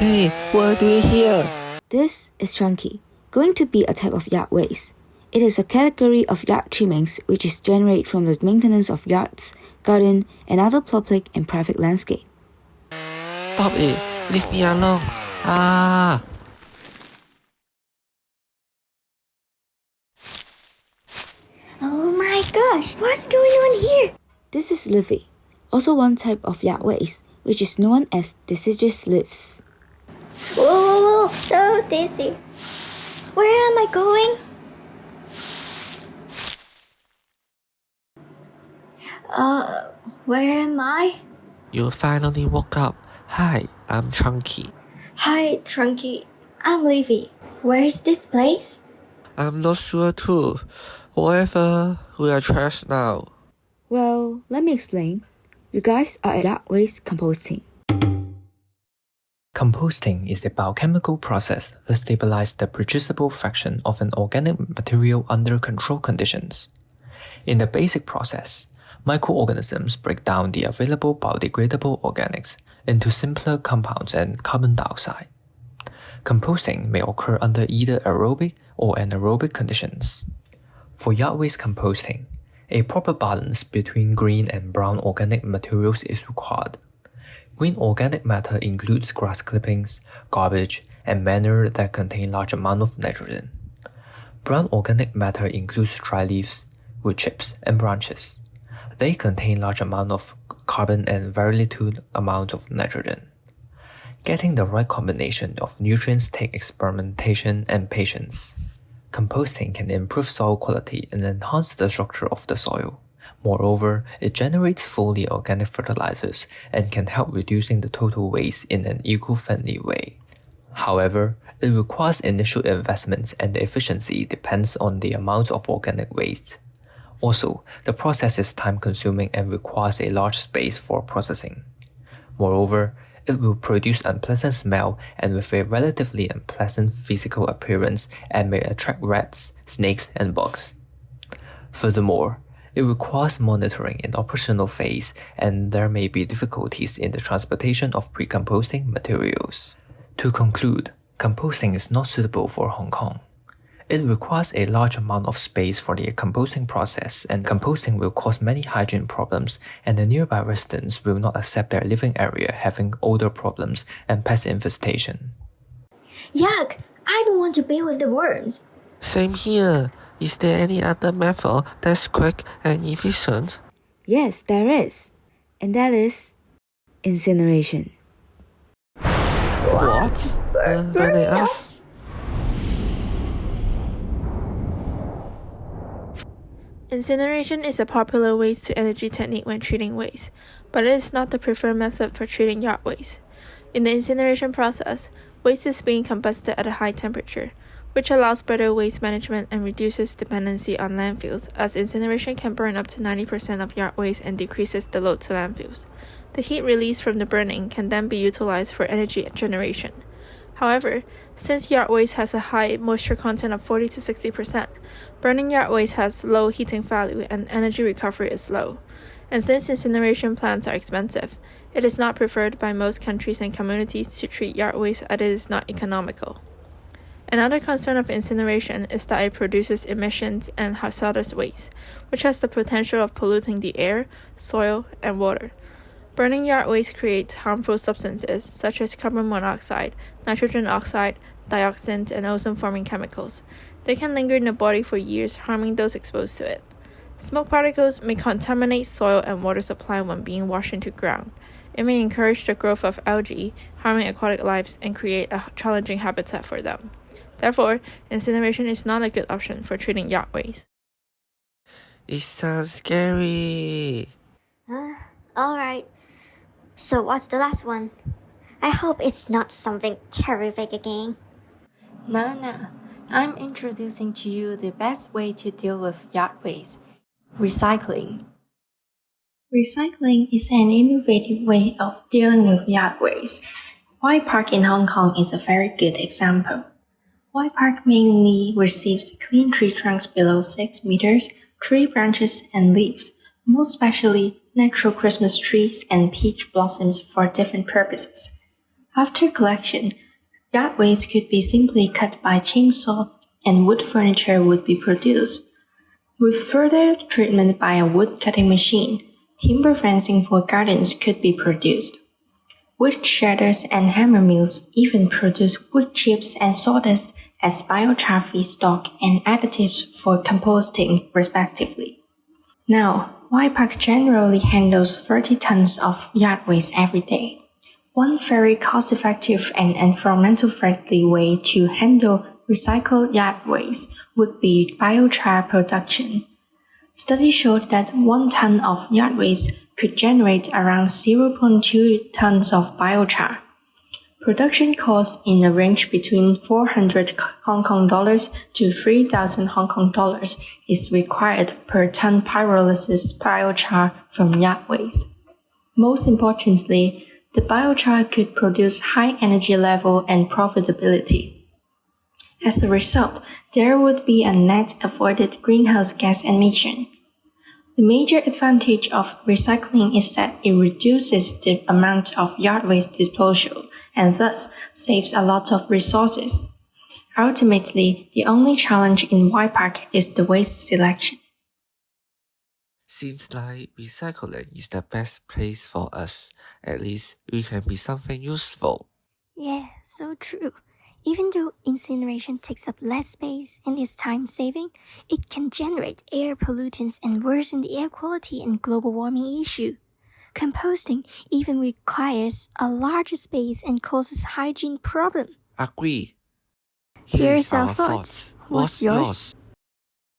Hey, what are doing here? This is trunky, going to be a type of yard waste. It is a category of yard trimmings which is generated from the maintenance of yards, garden, and other public and private landscape. Stop it! Leave me alone! Ah! Oh my gosh, what's going on here? This is livy, also one type of yard waste, which is known as deciduous leaves. Whoa, so dizzy. Where am I going? Where am I? You finally woke up. Hi, I'm Chunky. Hi, Trunky. I'm Livy. Where is this place? I'm not sure too. Whatever, we are trash now. Well, let me explain. You guys are at yard waste composting. Composting is a biochemical process that stabilizes the producible fraction of an organic material under controlled conditions. In the basic process, microorganisms break down the available biodegradable organics into simpler compounds and carbon dioxide. Composting may occur under either aerobic or anaerobic conditions. For yard waste composting, a proper balance between green and brown organic materials is required. Green organic matter includes grass clippings, garbage, and manure that contain large amount of nitrogen. Brown organic matter includes dry leaves, wood chips, and branches. They contain large amount of carbon and very little amount of nitrogen. Getting the right combination of nutrients takes experimentation and patience. Composting can improve soil quality and enhance the structure of the soil. Moreover, it generates fully organic fertilizers and can help reducing the total waste in an eco-friendly way. However, it requires initial investments and the efficiency depends on the amount of organic waste. Also, the process is time-consuming and requires a large space for processing. Moreover, it will produce unpleasant smell and with a relatively unpleasant physical appearance and may attract rats, snakes, and bugs. Furthermore, it requires monitoring in operational phase and there may be difficulties in the transportation of pre-composting materials. To conclude, composting is not suitable for Hong Kong. It requires a large amount of space for the composting process and composting will cause many hygiene problems and the nearby residents will not accept their living area having odor problems and pest infestation. Yuck! I don't want to be with the worms. Same here. Is there any other method that's quick and efficient? Yes, there is. And that is incineration. What? Burning us? Incineration is a popular waste-to-energy technique when treating waste, but it is not the preferred method for treating yard waste. In the incineration process, waste is being combusted at a high temperature, which allows better waste management and reduces dependency on landfills, as incineration can burn up to 90% of yard waste and decreases the load to landfills. The heat released from the burning can then be utilized for energy generation. However, since yard waste has a high moisture content of 40 to 60%, burning yard waste has low heating value and energy recovery is low. And since incineration plants are expensive, it is not preferred by most countries and communities to treat yard waste as it is not economical. Another concern of incineration is that it produces emissions and hazardous waste, which has the potential of polluting the air, soil, and water. Burning yard waste creates harmful substances such as carbon monoxide, nitrogen oxide, dioxins, and ozone-forming chemicals. They can linger in the body for years, harming those exposed to it. Smoke particles may contaminate soil and water supply when being washed into ground. It may encourage the growth of algae, harming aquatic lives, and create a challenging habitat for them. Therefore, incineration is not a good option for treating yard waste. It sounds scary. Alright. So what's the last one? I hope it's not something terrific again. No. I'm introducing to you the best way to deal with yard waste. Recycling. Recycling is an innovative way of dealing with yard waste. White Park in Hong Kong is a very good example. White Park mainly receives clean tree trunks below 6 meters, tree branches and leaves, most especially natural Christmas trees and peach blossoms for different purposes. After collection, yard waste could be simply cut by chainsaw and wood furniture would be produced. With further treatment by a wood cutting machine, timber fencing for gardens could be produced. Wood shredders and hammer mills even produce wood chips and sawdust as biochar feedstock and additives for composting, respectively. Now, Y Park generally handles 30 tons of yard waste every day. One very cost-effective and environmental-friendly way to handle recycled yard waste would be biochar production. Studies showed that 1 ton of yard waste could generate around 0.2 tons of biochar. Production costs in a range between 400 Hong Kong dollars to 3,000 Hong Kong dollars is required per ton pyrolysis biochar from yard waste. Most importantly, the biochar could produce high energy level and profitability. As a result, there would be a net avoided greenhouse gas emission. The major advantage of recycling is that it reduces the amount of yard waste disposal and thus saves a lot of resources. Ultimately, the only challenge in Y Park is the waste selection. Seems like recycling is the best place for us. At least we can be something useful. Yeah, so true. Even though incineration takes up less space and is time-saving, it can generate air pollutants and worsen the air quality and global warming issue. Composting even requires a larger space and causes hygiene problem. Agree. Here's our thoughts. What's yours?